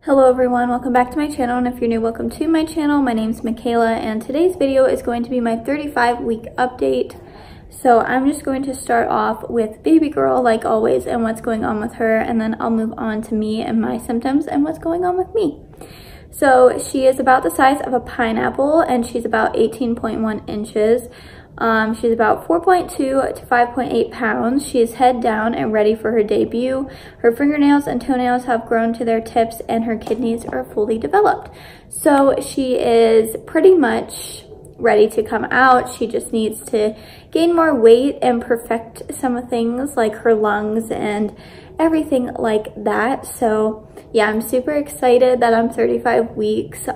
Hello everyone, welcome back to my channel, and if you're new, welcome to my channel. My name's Mckayla, and today's video is going to be my 35-week update. So I'm just going to start off with baby girl like always and what's going on with her, and then I'll move on to me and my symptoms and what's going on with me. So she is about the size of a pineapple and she's about 18.1 inches. She's about 4.2 to 5.8 pounds. She is head down and ready for her debut. Her fingernails and toenails have grown to their tips and her kidneys are fully developed. So she is pretty much ready to come out. She just needs to gain more weight and perfect some things like her lungs and everything like that. So yeah, I'm super excited that I'm 35 weeks.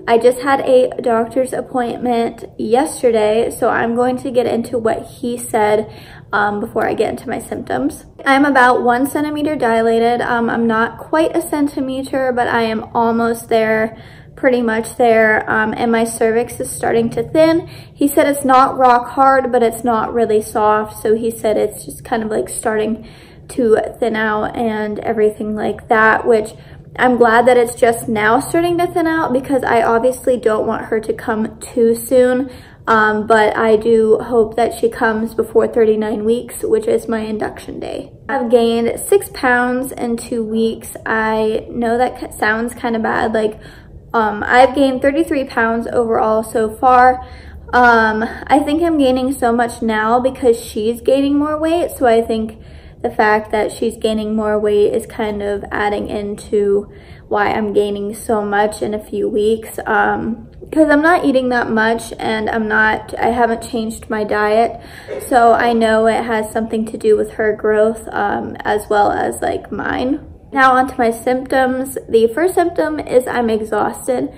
I just had a doctor's appointment yesterday, so I'm going to get into what he said before I get into my symptoms. I'm about 1 centimeter dilated. I'm not quite a centimeter, but I am almost there, pretty much there, and my cervix is starting to thin. He said it's not rock hard, but it's not really soft, so he said it's just kind of like starting to thin out and everything like that, which I'm glad that it's just now starting to thin out because I obviously don't want her to come too soon, but I do hope that she comes before 39 weeks, which is my induction day. I've gained 6 pounds in 2 weeks. I know that sounds kind of bad. Like, I've gained 33 pounds overall so far. I think I'm gaining so much now because she's gaining more weight, so I think the fact that she's gaining more weight is kind of adding into why I'm gaining so much in a few weeks, because I'm not eating that much and I haven't changed my diet, so I know it has something to do with her growth as well as like mine. Now on to my symptoms. The first symptom is I'm exhausted.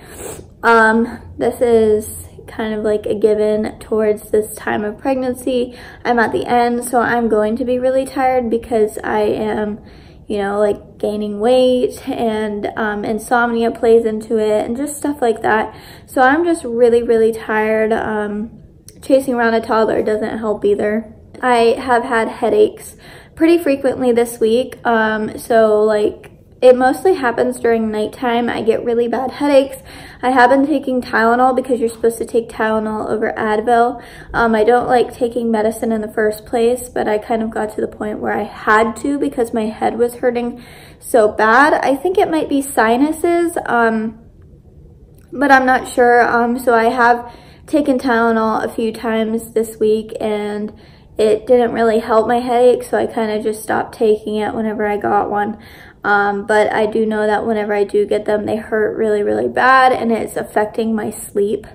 This is kind of like a given towards this time of pregnancy. I'm at the end, so I'm going to be really tired because I am, you know, like gaining weight, and insomnia plays into it and just stuff like that. So I'm just really tired. Chasing around a toddler doesn't help either. I have had headaches pretty frequently this week. So like it mostly happens during nighttime. I get really bad headaches. I have been taking Tylenol because you're supposed to take Tylenol over Advil. I don't like taking medicine in the first place, but I kind of got to the point where I had to because my head was hurting so bad. I think it might be sinuses, but I'm not sure. So I have taken Tylenol a few times this week and it didn't really help my headache, so I kind of just stopped taking it whenever I got one. But I do know that whenever I do get them, they hurt really bad and it's affecting my sleep.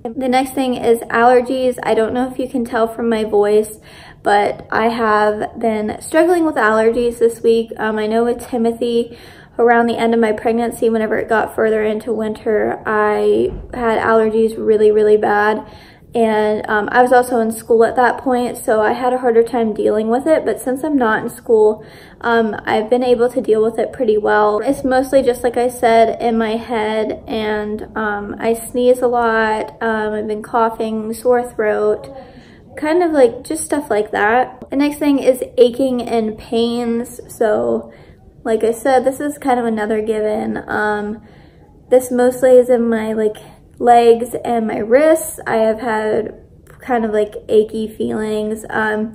The next thing is allergies. I don't know if you can tell from my voice, but I have been struggling with allergies this week. I know with Timothy, around the end of my pregnancy, whenever it got further into winter, I had allergies really bad. And I was also in school at that point, so I had a harder time dealing with it. But since I'm not in school, I've been able to deal with it pretty well. It's mostly just, like I said, in my head, and I sneeze a lot. I've been coughing, sore throat, kind of like just stuff like that. The next thing is aching and pains. So like I said, this is kind of another given. This mostly is in my like legs and my wrists. I have had kind of like achy feelings. I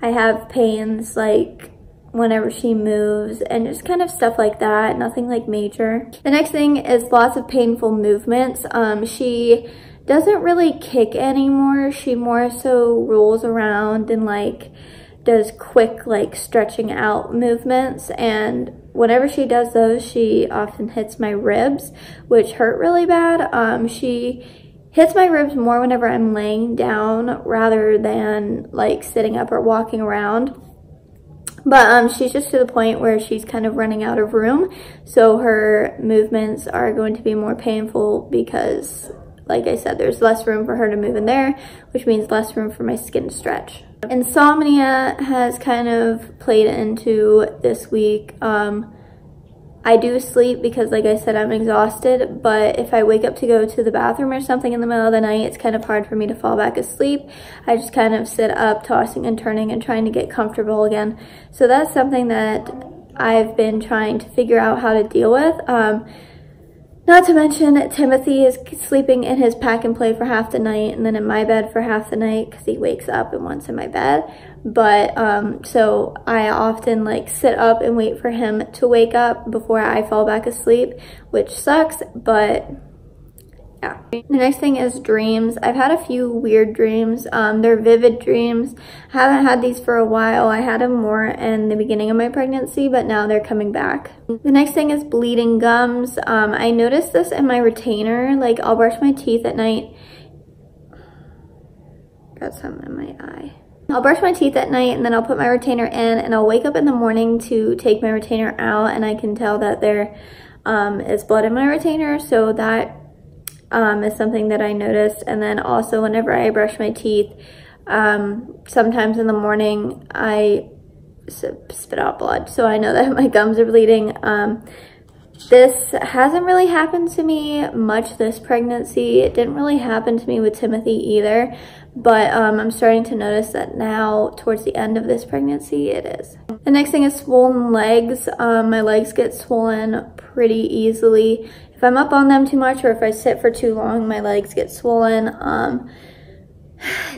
have pains like whenever she moves and just kind of stuff like that, nothing like major. The next thing is lots of painful movements. She doesn't really kick anymore. She more so rolls around and like does quick like stretching out movements, and whenever she does those, she often hits my ribs, which hurt really bad. She hits my ribs more whenever I'm laying down rather than like sitting up or walking around. But she's just to the point where she's kind of running out of room, so her movements are going to be more painful because, like I said, there's less room for her to move in there, which means less room for my skin to stretch. Insomnia has kind of played into this week. I do sleep because, like I said, I'm exhausted, but if I wake up to go to the bathroom or something in the middle of the night, it's kind of hard for me to fall back asleep. I just kind of sit up, tossing and turning and trying to get comfortable again. So that's something that I've been trying to figure out how to deal with. Not to mention, Timothy is sleeping in his pack and play for half the night and then in my bed for half the night because he wakes up and wants in my bed. But so I often like sit up and wait for him to wake up before I fall back asleep, which sucks, but yeah. The next thing is dreams. I've had a few weird dreams. They're vivid dreams. I haven't had these for a while. I had them more in the beginning of my pregnancy, but now they're coming back. The next thing is bleeding gums. I noticed this in my retainer. Like, I'll brush my teeth at night. Got some in my eye. I'll brush my teeth at night and then I'll put my retainer in and I'll wake up in the morning to take my retainer out and I can tell that there is blood in my retainer. So that is something that I noticed. And then also whenever I brush my teeth, sometimes in the morning I spit out blood, so I know that my gums are bleeding. This hasn't really happened to me much this pregnancy. It didn't really happen to me with Timothy either, but I'm starting to notice that now towards the end of this pregnancy it is. The next thing is swollen legs. My legs get swollen pretty easily. If I'm up on them too much or if I sit for too long, my legs get swollen.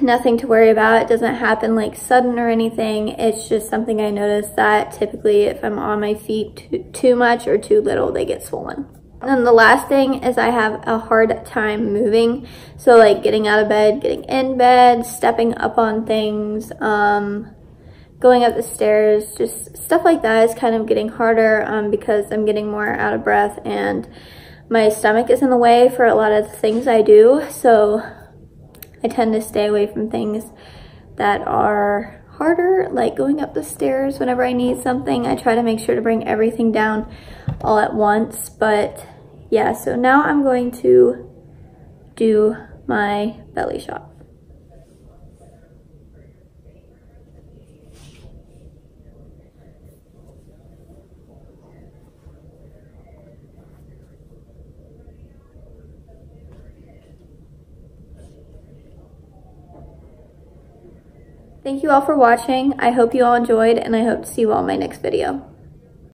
Nothing to worry about. It doesn't happen like sudden or anything. It's just something I notice that typically if I'm on my feet too much or too little, they get swollen. And then the last thing is I have a hard time moving. So like getting out of bed, getting in bed, stepping up on things, going up the stairs, just stuff like that is kind of getting harder because I'm getting more out of breath and my stomach is in the way for a lot of the things I do. So I tend to stay away from things that are harder, like going up the stairs whenever I need something. I try to make sure to bring everything down all at once. But yeah, so now I'm going to do my belly shot. Thank you all for watching. I hope you all enjoyed and I hope to see you all in my next video.